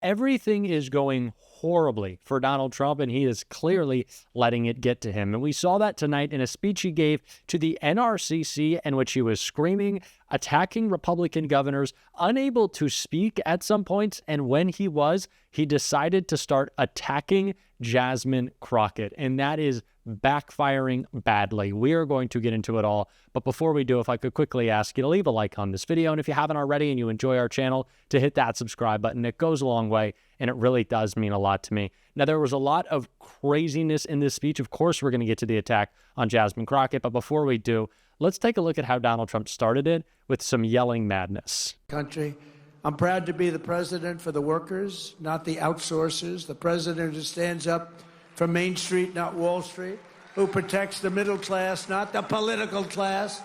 Everything is going horribly for Donald Trump, and he is clearly letting it get to him. And we saw that tonight in a speech he gave to the NRCC, in which he was screaming, attacking Republican governors, unable to speak at some points. And when he decided to start attacking Jasmine Crockett. And that is backfiring badly. We are going to get into it all. But before we do, if I could quickly ask you to leave a like on this video. And if you haven't already and you enjoy our channel, to hit that subscribe button. It goes a long way, and it really does mean a lot to me. Now, there was a lot of craziness in this speech. Of course, we're going to get to the attack on Jasmine Crockett. But before we do, let's take a look at how Donald Trump started it with some yelling madness. Country. I'm proud to be the president for the workers, not the outsourcers. The president who stands up for Main Street, not Wall Street, who protects the middle class, not the political class,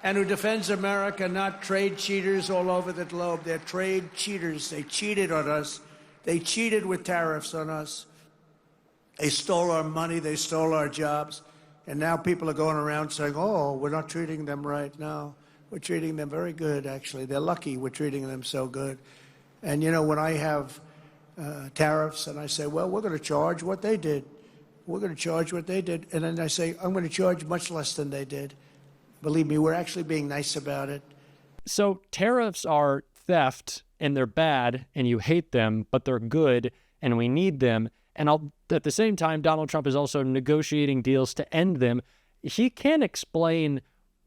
and who defends America, not trade cheaters all over the globe. They're trade cheaters. They cheated on us. They cheated with tariffs on us. They stole our money. They stole our jobs. And now people are going around saying, oh, we're not treating them right now. We're treating them very good, actually. They're lucky we're treating them so good. And, you know, when I have tariffs and I say, well, we're going to charge what they did. We're going to charge what they did. And then I say, I'm going to charge much less than they did. Believe me, we're actually being nice about it. So tariffs are theft, and they're bad, and you hate them, but they're good, and we need them. And at the same time, Donald Trump is also negotiating deals to end them. He can't explain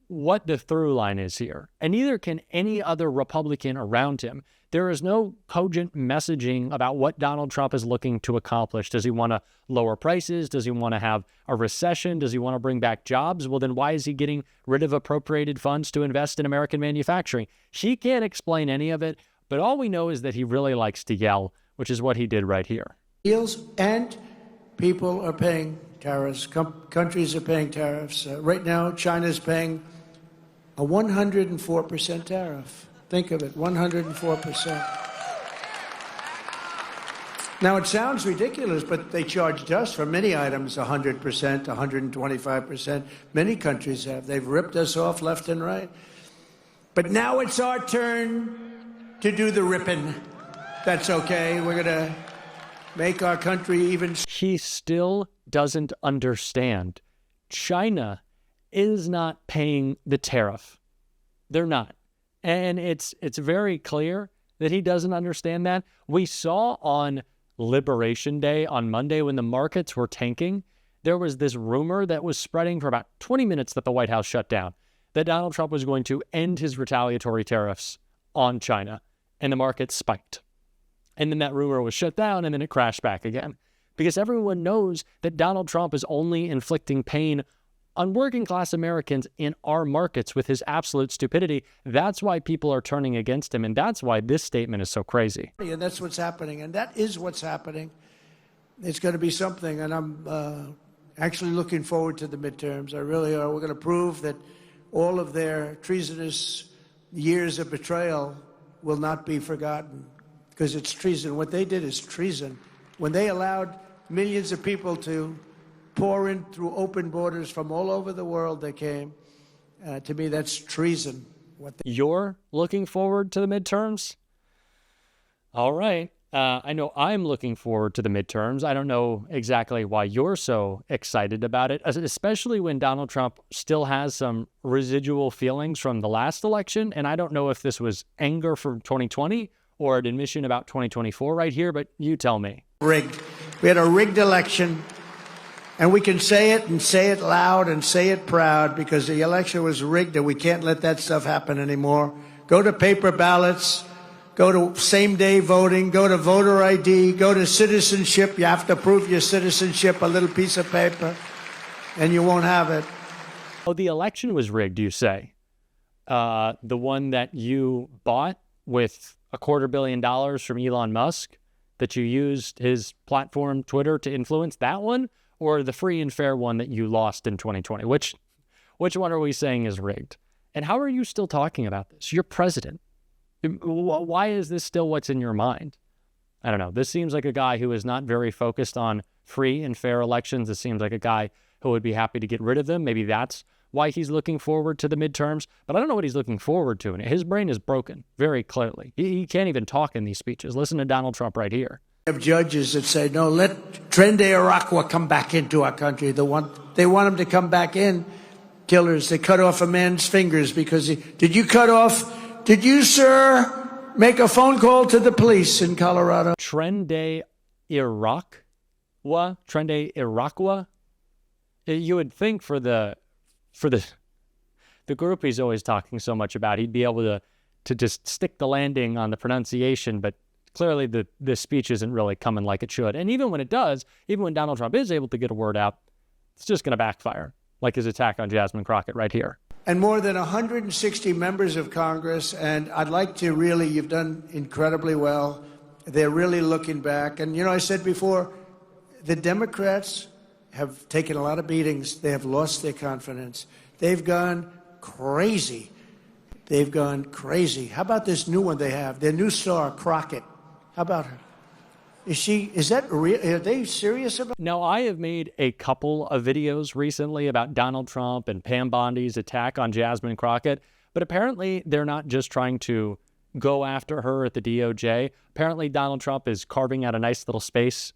what the through line is here, and neither can any other Republican around him. There is no cogent messaging about what Donald Trump is looking to accomplish. Does he want to lower prices? Does he want to have a recession? Does he want to bring back jobs? Well, then why is he getting rid of appropriated funds to invest in American manufacturing? He can't explain any of it, but all we know is that he really likes to yell, which is what he did right here. Deals, and people are paying tariffs. Countries are paying tariffs. Right now, China's paying a 104% tariff. Think of it, 104%. Now, it sounds ridiculous, but they charged us for many items 100%, 125%. Many countries have. They've ripped us off left and right. But now it's our turn to do the ripping. That's okay. We're going to make our country even. He still doesn't understand. China is not paying the tariff. They're not. And it's very clear that he doesn't understand that. We saw on Liberation Day on Monday when the markets were tanking, there was this rumor that was spreading for about 20 minutes that the White House shut down, that Donald Trump was going to end his retaliatory tariffs on China, and the market spiked. And then that rumor was shut down, and then it crashed back again. Because everyone knows that Donald Trump is only inflicting pain on working class Americans in our markets with his absolute stupidity. That's why people are turning against him, and that's why this statement is so crazy. And that's what's happening, and that is what's happening. It's going to be something, and I'm actually looking forward to the midterms. I really are. We're going to prove that all of their treasonous years of betrayal will not be forgotten, because it's treason. What they did is treason. When they allowed millions of people to pour in through open borders from all over the world, they came. To me, that's treason. You're looking forward to the midterms? All right. I know I'm looking forward to the midterms. I don't know exactly why you're so excited about it, especially when Donald Trump still has some residual feelings from the last election. And I don't know if this was anger from 2020 or an admission about 2024 right here, but you tell me. Rigged. We had a rigged election. And we can say it and say it loud and say it proud, because the election was rigged and we can't let that stuff happen anymore. Go to paper ballots, go to same-day voting, go to voter ID, go to citizenship. You have to prove your citizenship, a little piece of paper, and you won't have it. Oh, the election was rigged, you say? The one that you bought with $250 million from Elon Musk, that you used his platform, Twitter, to influence, that one? Or the free and fair one that you lost in 2020? Which one are we saying is rigged? And how are you still talking about this? You're president. Why is this still what's in your mind? I don't know. This seems like a guy who is not very focused on free and fair elections. It seems like a guy who would be happy to get rid of them. Maybe that's why he's looking forward to the midterms, but I don't know what he's looking forward to. And his brain is broken very clearly. He can't even talk in these speeches. Listen to Donald Trump right here. Have judges that say, no, let Tren de Araqua come back into our country. They want him to come back in. Killers, they cut off a man's fingers because did you, sir, make a phone call to the police in Colorado? Tren de Araqua? You would think for the group he's always talking so much about, he'd be able to just stick the landing on the pronunciation, but clearly the speech isn't really coming like it should. And even when it does, even when Donald Trump is able to get a word out, it's just going to backfire, like his attack on Jasmine Crockett right here. And more than 160 members of Congress, and I'd like to really, you've done incredibly well. They're really looking back. And, I said before, the Democrats have taken a lot of beatings. They have lost their confidence. They've gone crazy. How about this new one they have? Their new star, Crockett. How about her? Is that real? Are they serious about it? Now, I have made a couple of videos recently about Donald Trump and Pam Bondi's attack on Jasmine Crockett, but apparently they're not just trying to go after her at the DOJ. Apparently Donald Trump is carving out a nice little space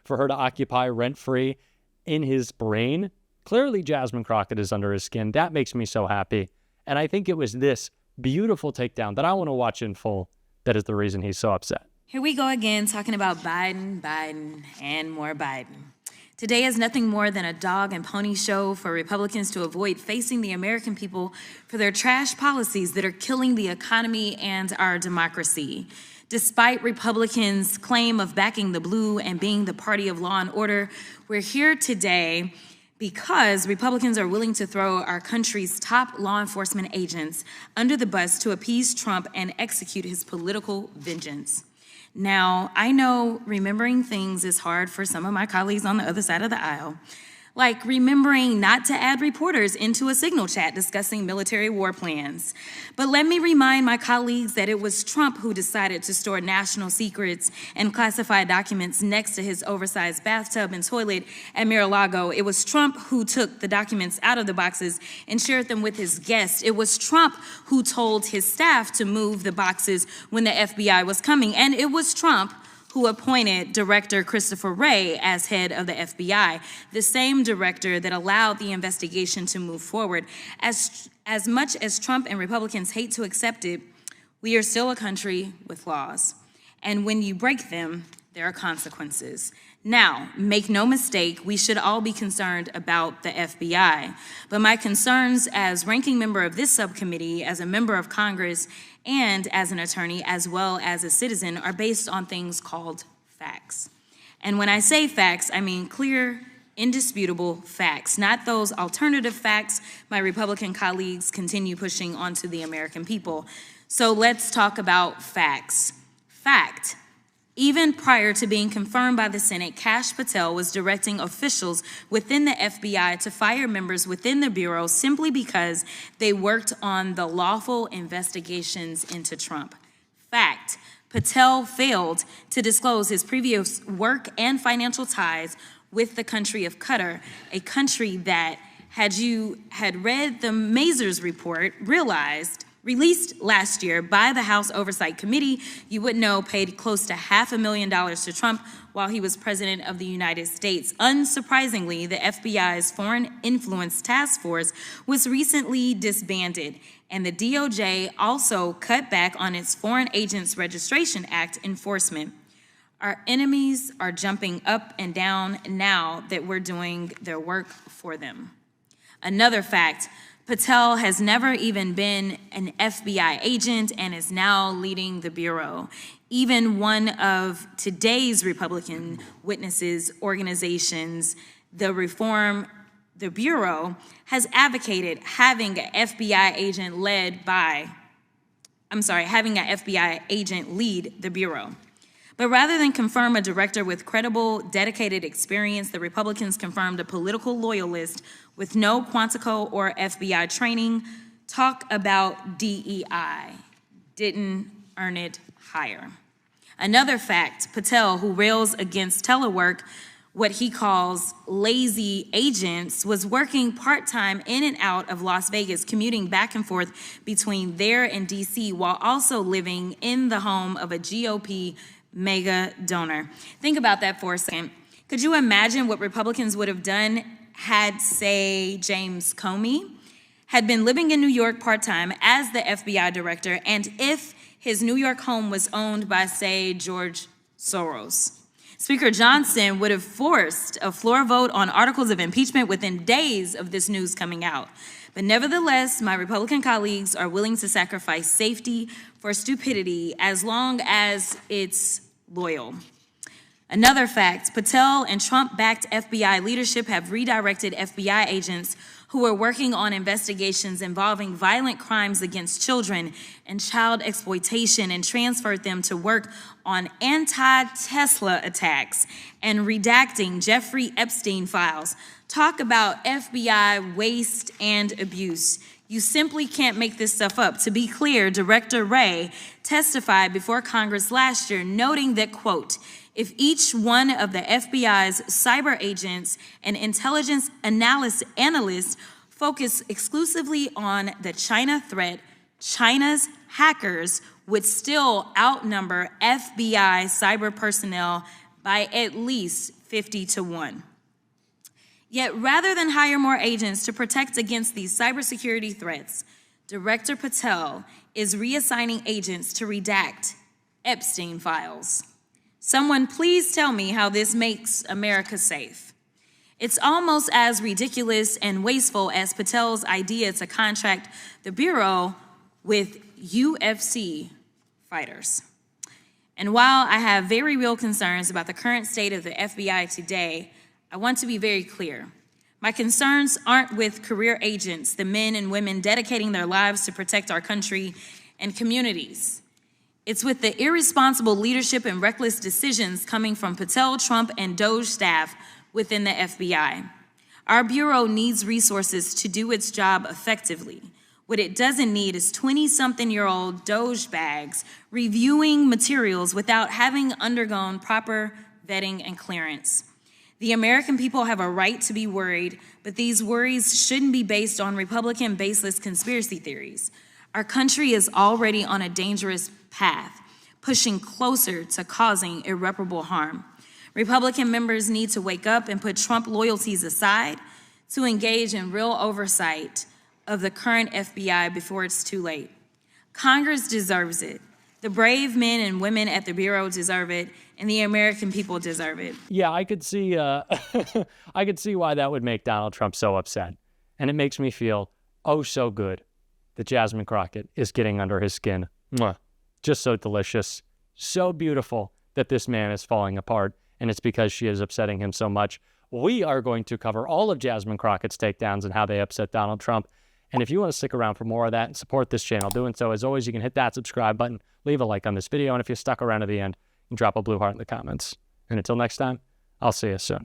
for her to occupy rent-free in his brain. Clearly Jasmine Crockett is under his skin. That makes me so happy. And I think it was this beautiful takedown that I want to watch in full that is the reason he's so upset. Here we go again, talking about Biden, and more Biden. Today is nothing more than a dog and pony show for Republicans to avoid facing the American people for their trash policies that are killing the economy and our democracy. Despite Republicans' claim of backing the blue and being the party of law and order, we're here today because Republicans are willing to throw our country's top law enforcement agents under the bus to appease Trump and execute his political vengeance. Now, I know remembering things is hard for some of my colleagues on the other side of the aisle, like remembering not to add reporters into a Signal chat discussing military war plans. But let me remind my colleagues that it was Trump who decided to store national secrets and classified documents next to his oversized bathtub and toilet at Mar-a-Lago. It was Trump who took the documents out of the boxes and shared them with his guests. It was Trump who told his staff to move the boxes when the FBI was coming. And it was Trump who appointed Director Christopher Wray as head of the FBI, the same director that allowed the investigation to move forward. As much as Trump and Republicans hate to accept it, we are still a country with laws. And when you break them, there are consequences. Now, make no mistake, we should all be concerned about the FBI. But my concerns as ranking member of this subcommittee, as a member of Congress, and as an attorney, as well as a citizen, are based on things called facts. And when I say facts, I mean clear, indisputable facts, not those alternative facts my Republican colleagues continue pushing onto the American people. So let's talk about facts. Fact. Even prior to being confirmed by the Senate, Kash Patel was directing officials within the FBI to fire members within the Bureau simply because they worked on the lawful investigations into Trump. Fact, Patel failed to disclose his previous work and financial ties with the country of Qatar, a country that, had you had read the Mazars report, released last year by the House Oversight Committee, you would know paid close to $500,000 to Trump while he was president of the United States. Unsurprisingly, the FBI's Foreign Influence Task Force was recently disbanded, and the DOJ also cut back on its Foreign Agents Registration Act enforcement. Our enemies are jumping up and down now that we're doing their work for them. Another fact, Patel has never even been an FBI agent and is now leading the Bureau. Even one of today's Republican witnesses organizations, the Bureau, has advocated having an FBI agent lead the Bureau. But rather than confirm a director with credible, dedicated experience, the Republicans confirmed a political loyalist with no Quantico or FBI training. Talk about DEI. Didn't earn it higher. Another fact, Patel, who rails against telework, what he calls lazy agents, was working part-time in and out of Las Vegas, commuting back and forth between there and D.C., while also living in the home of a GOP mega donor. Think about that for a second. Could you imagine what Republicans would have done had, say, James Comey had been living in New York part-time as the FBI director, and if his New York home was owned by, say, George Soros? Speaker Johnson would have forced a floor vote on articles of impeachment within days of this news coming out. But nevertheless, my Republican colleagues are willing to sacrifice safety for stupidity as long as it's loyal. Another fact, Patel and Trump-backed FBI leadership have redirected FBI agents who were working on investigations involving violent crimes against children and child exploitation and transferred them to work on anti-Tesla attacks and redacting Jeffrey Epstein files. Talk about FBI waste and abuse. You simply can't make this stuff up. To be clear, Director Wray testified before Congress last year, noting that, quote, if each one of the FBI's cyber agents and intelligence analysts focus exclusively on the China threat, China's hackers would still outnumber FBI cyber personnel by at least 50-1. Yet rather than hire more agents to protect against these cybersecurity threats, Director Patel is reassigning agents to redact Epstein files. Someone please tell me how this makes America safe. It's almost as ridiculous and wasteful as Patel's idea to contract the Bureau with UFC fighters. And while I have very real concerns about the current state of the FBI today, I want to be very clear. My concerns aren't with career agents, the men and women dedicating their lives to protect our country and communities. It's with the irresponsible leadership and reckless decisions coming from Patel, Trump, and Doge staff within the FBI. Our Bureau needs resources to do its job effectively. What it doesn't need is 20-something-year-old Doge bags reviewing materials without having undergone proper vetting and clearance. The American people have a right to be worried, but these worries shouldn't be based on Republican baseless conspiracy theories. Our country is already on a dangerous path, pushing closer to causing irreparable harm. Republican members need to wake up and put Trump loyalties aside to engage in real oversight of the current FBI before it's too late. Congress deserves it. The brave men and women at the Bureau deserve it, and the American people deserve it. Yeah, I could see I could see why that would make Donald Trump so upset. And it makes me feel oh so good that Jasmine Crockett is getting under his skin. Mwah. Just so delicious, so beautiful that this man is falling apart, and it's because she is upsetting him so much. We are going to cover all of Jasmine Crockett's takedowns and how they upset Donald Trump. And if you want to stick around for more of that and support this channel, doing so, as always, you can hit that subscribe button, leave a like on this video, and if you stuck around to the end, you can drop a blue heart in the comments. And until next time, I'll see you soon.